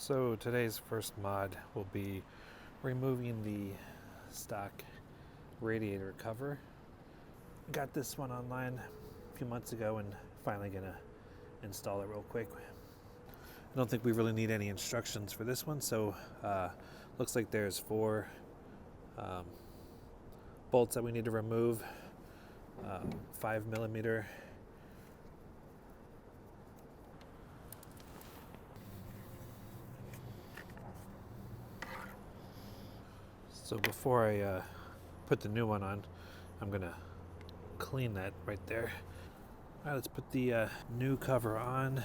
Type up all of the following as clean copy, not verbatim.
So today's first mod will be removing the stock radiator cover. Got this one online a few months ago and finally gonna install it real quick. I don't think we really need any instructions for this one, so looks like there's 4 bolts that we need to remove, 5mm. So before I put the new one on, I'm gonna clean that right there. All right, let's put the new cover on.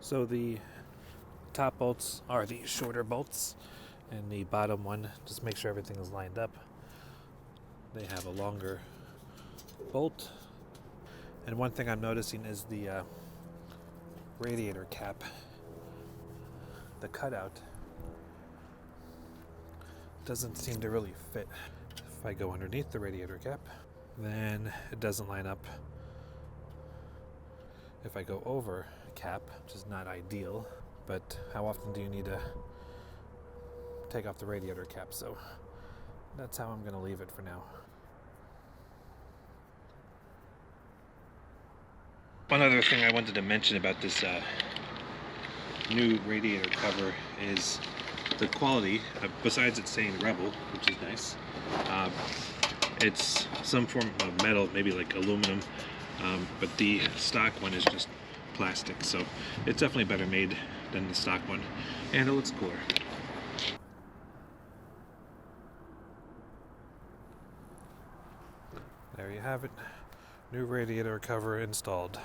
So the top bolts are the shorter bolts, and the bottom one, just make sure everything is lined up. They have a longer bolt. And one thing I'm noticing is the radiator cap, the cutout, doesn't seem to really fit. If I go underneath the radiator cap, then it doesn't line up. If I go over cap, which is not ideal, but how often do you need to take off the radiator cap? So that's how I'm going to leave it for now. One other thing I wanted to mention about this new radiator cover is the quality. Besides it saying Rebel, which is nice, it's some form of metal, maybe like aluminum, but the stock one is just plastic, so it's definitely better made than the stock one, and it looks cooler. There you have it, new radiator cover installed.